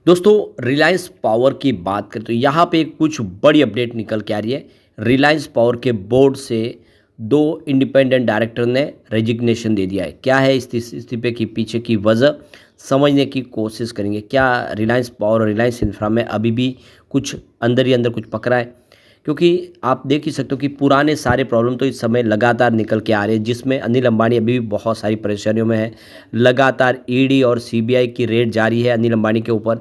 दोस्तों रिलायंस पावर की बात करें तो यहाँ पे कुछ बड़ी अपडेट निकल के आ रही है। रिलायंस पावर के बोर्ड से दो इंडिपेंडेंट डायरेक्टर ने रेजिग्नेशन दे दिया है। क्या है इस इस्तीफे के पीछे की वजह, समझने की कोशिश करेंगे। क्या रिलायंस पावर और रिलायंस इंफ्रा में अभी भी कुछ अंदर ही अंदर कुछ पकड़ा है? क्योंकि आप देख ही सकते हो कि पुराने सारे प्रॉब्लम तो इस समय लगातार निकल के आ रहे हैं, जिसमें अनिल अंबानी अभी भी बहुत सारी परेशानियों में है। लगातार ईडी और सीबीआई की रेड जारी है अनिल अंबानी के ऊपर,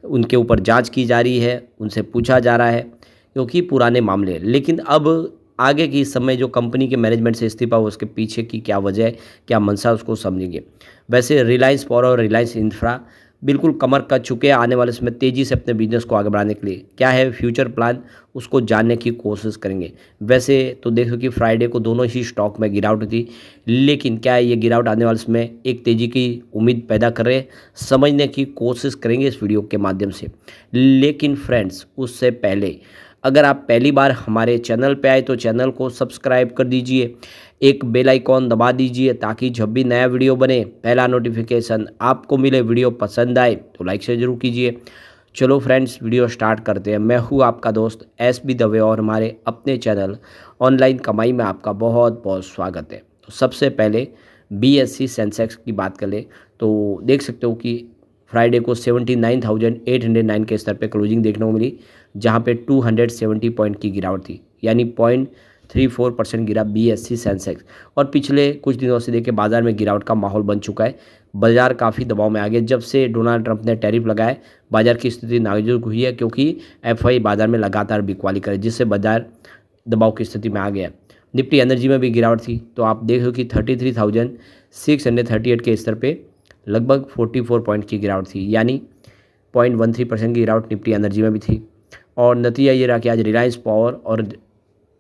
उनके ऊपर जांच की जा रही है, उनसे पूछा जा रहा है क्योंकि पुराने मामले हैं। लेकिन अब आगे की समय जो कंपनी के मैनेजमेंट से इस्तीफा हुआ उसके पीछे की क्या वजह है, क्या मंशा, उसको समझेंगे। वैसे रिलायंस पावर और रिलायंस इंफ्रा बिल्कुल कमर कस चुके हैं आने वाले समय तेज़ी से अपने बिजनेस को आगे बढ़ाने के लिए। क्या है फ्यूचर प्लान, उसको जानने की कोशिश करेंगे। वैसे तो देखो कि फ्राइडे को दोनों ही स्टॉक में गिरावट थी, लेकिन क्या ये गिरावट आने वाले समय एक तेज़ी की उम्मीद पैदा कर रहे हैं, समझने की कोशिश करेंगे इस वीडियो के माध्यम से। लेकिन फ्रेंड्स उससे पहले अगर आप पहली बार हमारे चैनल पे आए तो चैनल को सब्सक्राइब कर दीजिए, एक बेल आइकॉन दबा दीजिए ताकि जब भी नया वीडियो बने पहला नोटिफिकेशन आपको मिले। वीडियो पसंद आए तो लाइक शेयर जरूर कीजिए। चलो फ्रेंड्स वीडियो स्टार्ट करते हैं। मैं हूँ आपका दोस्त एस बी दवे और हमारे अपने चैनल ऑनलाइन कमाई में आपका बहुत बहुत स्वागत है। तो सबसे पहले BSE सेंसेक्स की बात कर ले तो देख सकते हो कि फ्राइडे को 79,809 के स्तर पे क्लोजिंग देखने को मिली, जहां पे 270 पॉइंट की गिरावट थी, यानी 0.34% गिरा BSE सेंसेक्स। और पिछले कुछ दिनों से देखिए बाजार में गिरावट का माहौल बन चुका है। बाजार काफ़ी दबाव में आ गया जब से डोनाल्ड ट्रंप ने टैरिफ लगाए। बाजार की स्थिति नाजुक हुई है क्योंकि FI बाजार में लगातार बिकवाली करे, जिससे बाजार दबाव की स्थिति में आ गया। निफ्टी एनर्जी में भी गिरावट थी, तो आप देख लो कि 33,638 के स्तर पे लगभग 44 पॉइंट की गिरावट थी, यानी 0.13% की गिरावट निफ्टी एनर्जी में भी थी। और नतीजा ये रहा कि आज रिलायंस पावर और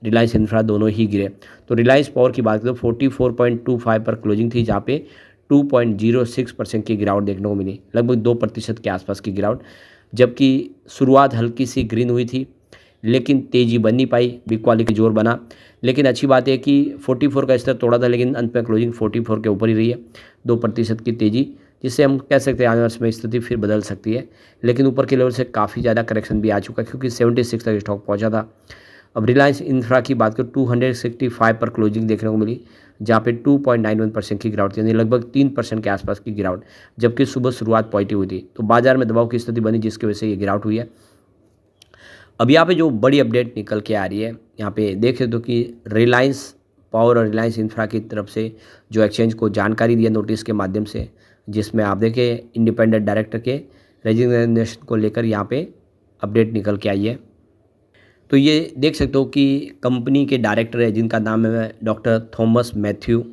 रिलायंस इंफ्रा दोनों ही गिरे। तो रिलायंस पावर की बात करें तो 44.25 पर क्लोजिंग थी, जहाँ पे 2.06% की गिरावट देखने को मिली, लगभग 2% के आसपास की गिरावट। जबकि शुरुआत हल्की सी ग्रीन हुई थी, लेकिन तेज़ी बन नहीं पाई, बिकवाली की जोर बना। लेकिन अच्छी बात है कि 44 का स्तर तोड़ा था, लेकिन अंत में क्लोजिंग 44 के ऊपर ही रही है, 2% की तेज़ी, जिससे हम कह सकते हैं आने वाले समय स्थिति फिर बदल सकती है। लेकिन ऊपर के लेवल से काफ़ी ज़्यादा करेक्शन भी आ चुका है क्योंकि 76 तक स्टॉक पहुंचा था। अब रिलायंस इंफ्रा की बात करें 265 पर क्लोजिंग देखने को मिली, जहाँ पे 2.91% की गिरावट थी, यानी लगभग 3% के आसपास की गिरावट। जबकि सुबह शुरुआत पॉजिटिव हुई थी, तो बाजार में दबाव की स्थिति बनी, जिसकी वजह से ये गिरावट हुई है। अब यहाँ पे जो बड़ी अपडेट निकल के आ रही है, यहाँ पे देख सकते हो कि रिलायंस पावर और रिलायंस इंफ्रा की तरफ से जो एक्सचेंज को जानकारी दी है नोटिस के माध्यम से, जिसमें आप देखें इंडिपेंडेंट डायरेक्टर के रेजिग्नेशन को लेकर यहाँ पे अपडेट निकल के आई है। तो ये देख सकते हो कि कंपनी के डायरेक्टर है जिनका नाम है डॉक्टर थॉमस मैथ्यू,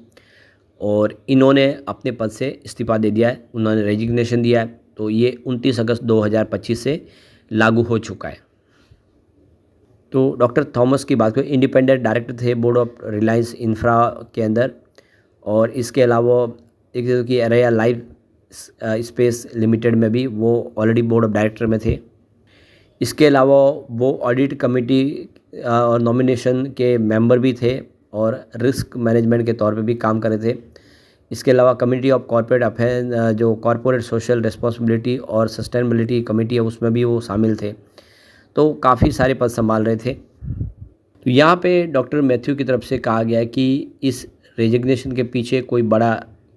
और इन्होंने अपने पद से इस्तीफा दे दिया है, उन्होंने रेजिग्नेशन दिया है। तो ये 29 अगस्त 2025 से लागू हो चुका है। तो डॉक्टर थॉमस की बात करें, इंडिपेंडेंट डायरेक्टर थे बोर्ड ऑफ रिलायंस इंफ्रा के अंदर, और इसके अलावा एक कि अरेया लाइफ स्पेस लिमिटेड में भी वो ऑलरेडी बोर्ड ऑफ डायरेक्टर में थे। इसके अलावा वो ऑडिट कमेटी और नॉमिनेशन के मेंबर भी थे, और रिस्क मैनेजमेंट के तौर पे भी काम कर रहे थे। इसके अलावा कमेटी ऑफ कॉर्पोरेट अफेयर, जो कॉर्पोरेट सोशल रिस्पॉन्सिबिलिटी और सस्टेनेबिलिटी कमेटी है, उसमें भी वो शामिल थे। तो काफ़ी सारे पद संभाल रहे थे। तो यहाँ पे डॉक्टर मैथ्यू की तरफ से कहा गया है कि इस रेजिग्नेशन के पीछे कोई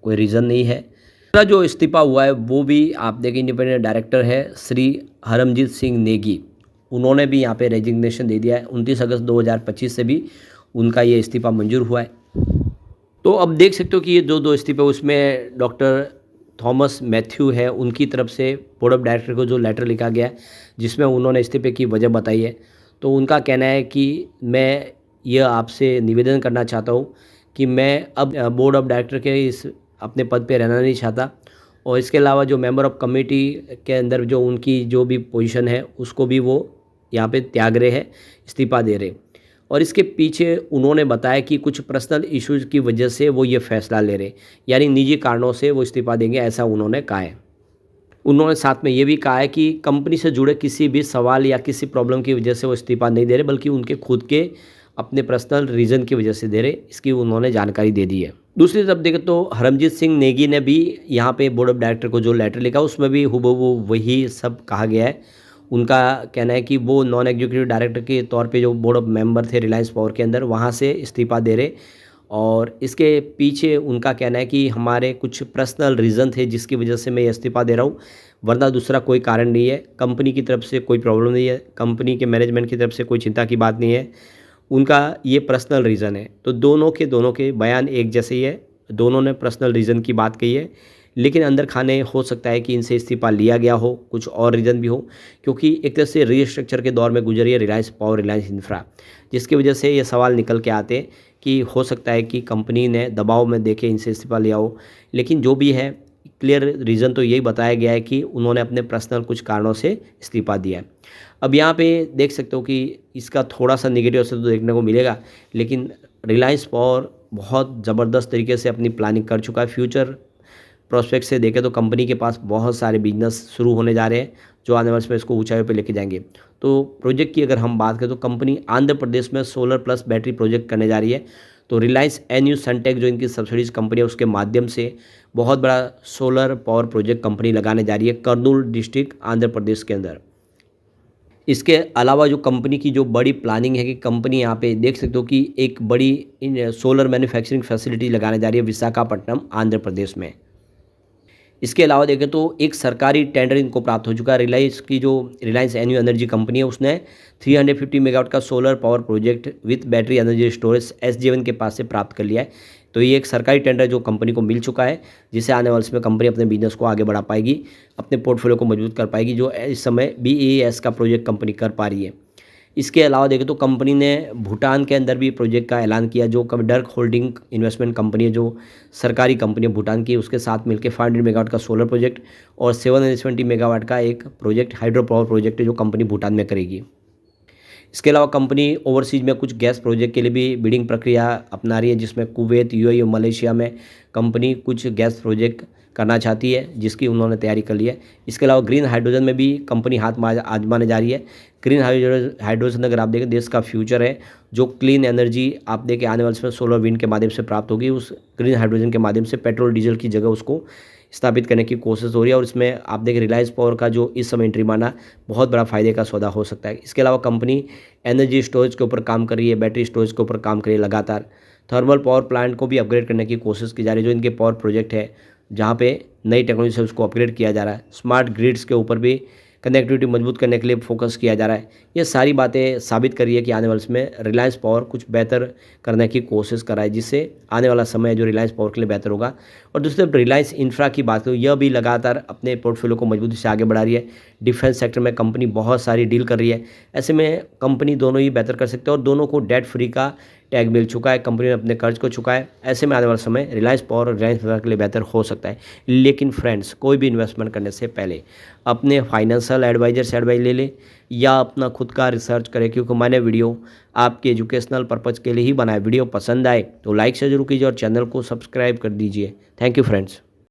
रीज़न नहीं है। दूसरा जो इस्तीफा हुआ है वो भी आप देखें इंडिपेंडेंट डायरेक्टर है श्री हरमजीत सिंह नेगी, उन्होंने भी यहाँ पे रेजिग्नेशन दे दिया है। 29 अगस्त 2025 से भी उनका ये इस्तीफा मंजूर हुआ है। तो अब देख सकते हो कि ये दो इस्तीफे, उसमें डॉक्टर थॉमस मैथ्यू है, उनकी तरफ से बोर्ड ऑफ डायरेक्टर को जो लेटर लिखा गया है जिसमें उन्होंने इस्तीफे की वजह बताई है। तो उनका कहना है कि मैं यह आपसे निवेदन करना चाहता हूँ कि मैं अब बोर्ड ऑफ डायरेक्टर के इस अपने पद पे रहना नहीं चाहता, और इसके अलावा जो मेंबर ऑफ कमेटी के अंदर जो उनकी जो भी पोजीशन है उसको भी वो यहाँ पे त्याग रहे हैं, इस्तीफा दे रहे। और इसके पीछे उन्होंने बताया कि कुछ पर्सनल इश्यूज़ की वजह से वो ये फैसला ले रहे, यानी निजी कारणों से वो इस्तीफा देंगे, ऐसा उन्होंने कहा है। उन्होंने साथ में ये भी कहा है कि कंपनी से जुड़े किसी भी सवाल या किसी प्रॉब्लम की वजह से वो इस्तीफा नहीं दे रहे, बल्कि उनके खुद के अपने पर्सनल रीज़न की वजह से दे रहे, इसकी उन्होंने जानकारी दे दी है। दूसरी तरफ देखें तो हरमजीत सिंह नेगी ने भी यहाँ पे बोर्ड ऑफ डायरेक्टर को जो लेटर लिखा उसमें भी हुबहू वही सब कहा गया है। उनका कहना है कि वो नॉन एग्जीक्यूटिव डायरेक्टर के तौर पे जो बोर्ड ऑफ मेंबर थे रिलायंस पावर के अंदर, वहाँ से इस्तीफ़ा दे रहे, और इसके पीछे उनका कहना है कि हमारे कुछ पर्सनल रीज़न थे जिसकी वजह से मैं ये इस्तीफ़ा दे रहा हूँ, वरना दूसरा कोई कारण नहीं है। कंपनी की तरफ से कोई प्रॉब्लम नहीं है, कंपनी के मैनेजमेंट की तरफ से कोई चिंता की बात नहीं है, उनका ये पर्सनल रीज़न है। तो दोनों के बयान एक जैसे ही है, दोनों ने पर्सनल रीज़न की बात कही है, लेकिन अंदर खाने हो सकता है कि इनसे इस्तीफ़ा लिया गया हो, कुछ और रीज़न भी हो, क्योंकि एक तरह से रीस्ट्रक्चर के दौर में गुजरी है रिलायंस पावर, रिलायंस इंफ्रा, जिसकी वजह से ये सवाल निकल के आते हैं कि हो सकता है कि कंपनी ने दबाव में देके इनसे इस्तीफ़ा लिया हो। लेकिन जो भी है, क्लियर रीज़न तो यही बताया गया है कि उन्होंने अपने पर्सनल कुछ कारणों से इस्तीफ़ा दिया है। अब यहाँ पे देख सकते हो कि इसका थोड़ा-सा नेगेटिव असर तो देखने को मिलेगा, लेकिन रिलायंस पावर बहुत ज़बरदस्त तरीके से अपनी प्लानिंग कर चुका है। फ्यूचर प्रोस्पेक्ट से देखें तो कंपनी के पास बहुत सारे बिजनेस शुरू होने जा रहे हैं, जो आने वाले समय इसको ऊंचाइयों पे लेके जाएंगे। तो प्रोजेक्ट की अगर हम बात करें तो कंपनी आंध्र प्रदेश में सोलर प्लस बैटरी प्रोजेक्ट करने जा रही है। तो रिलायंस एनयू सनटेक जो इनकी सब्सिडीज कंपनी है, उसके माध्यम से बहुत बड़ा सोलर पावर प्रोजेक्ट कंपनी लगाने जा रही है कर्नूल डिस्ट्रिक्ट आंध्र प्रदेश के अंदर। इसके अलावा जो कंपनी की जो बड़ी प्लानिंग है कि कंपनी यहाँ पे देख सकते हो कि एक बड़ी सोलर मैन्युफैक्चरिंग फैसिलिटी लगाने जा रही है विशाखापट्टनम आंध्र प्रदेश में। इसके अलावा देखें तो एक सरकारी टेंडर इनको प्राप्त हो चुका है। रिलायंस की जो रिलायंस एन्यू एनर्जी कंपनी है, उसने 350 मेगावाट का solar power project with battery energy storage SJ1 के पास से प्राप्त कर लिया है। तो ये एक सरकारी टेंडर जो कंपनी को मिल चुका है, जिससे आने वाले समय कंपनी अपने बिजनेस को आगे बढ़ा पाएगी, अपने पोर्टफोलियो को मजबूत कर पाएगी, जो इस समय BES का प्रोजेक्ट कंपनी कर पा रही है। इसके अलावा देखें तो कंपनी ने भूटान के अंदर भी प्रोजेक्ट का ऐलान किया, जो डर्क होल्डिंग इन्वेस्टमेंट कंपनी है, जो सरकारी कंपनी है भूटान की, उसके साथ मिलकर 500 मेगावाट का सोलर प्रोजेक्ट और 720 मेगावाट का एक प्रोजेक्ट हाइड्रो पावर प्रोजेक्ट है जो कंपनी भूटान में करेगी। इसके अलावा कंपनी ओवरसीज में कुछ गैस प्रोजेक्ट के लिए भी बिडिंग प्रक्रिया अपना रही है, जिसमें कुवैत, UAE और मलेशिया में कंपनी कुछ गैस प्रोजेक्ट करना चाहती है, जिसकी उन्होंने तैयारी कर ली है। इसके अलावा ग्रीन हाइड्रोजन में भी कंपनी हाथ आजमाने जा रही है। ग्रीन हाइड्रोजन अगर आप देखें देश का फ्यूचर है, जो क्लीन एनर्जी आप देखें आने वाले समय सोलर विंड के माध्यम से प्राप्त होगी, उस ग्रीन हाइड्रोजन के माध्यम से पेट्रोल डीजल की जगह उसको स्थापित करने की कोशिश हो रही है, और इसमें आप देखें रिलायंस पावर का जो इस समय एंट्री माना बहुत बड़ा फायदे का सौदा हो सकता है। इसके अलावा कंपनी एनर्जी स्टोरेज के ऊपर काम कर रही है, बैटरी स्टोरेज के ऊपर काम कर रही है लगातार। थर्मल पावर प्लांट को भी अपग्रेड करने की कोशिश की जा रही है, जो इनके पावर प्रोजेक्ट है जहाँ पे नई टेक्नोलॉजी से उसको अपग्रेड किया जा रहा है। स्मार्ट ग्रिड्स के ऊपर भी कनेक्टिविटी मजबूत करने के लिए फोकस किया जा रहा है। ये सारी बातें साबित कर रही है कि आने वाले समय रिलायंस पावर कुछ बेहतर करने की कोशिश कर रहा है, जिससे आने वाला समय जो रिलायंस पावर के लिए बेहतर होगा। और दूसरी तरफ रिलायंस इंफ्रा की बात करूँ, यह भी लगातार अपने पोर्टफोलियो को मजबूती से आगे बढ़ा रही है। डिफेंस सेक्टर में कंपनी बहुत सारी डील कर रही है। ऐसे में कंपनी दोनों ही बेहतर कर सकते हैं, और दोनों को डेट फ्री का टैग मिल चुका है, कंपनी ने अपने कर्ज को चुकाया। ऐसे में आने वाला समय रिलायंस पावर और रिलायंस इंफ्रा के लिए बेहतर हो सकता है। लेकिन फ्रेंड्स, कोई भी इन्वेस्टमेंट करने से पहले अपने फाइनेंशियल एडवाइजर से एडवाइस ले लें या अपना खुद का रिसर्च करें, क्योंकि मैंने वीडियो आपके एजुकेशनल पर्पज़ के लिए ही बनाया। वीडियो पसंद आए तो लाइक से जरूर कीजिए और चैनल को सब्सक्राइब कर दीजिए। Thank you friends.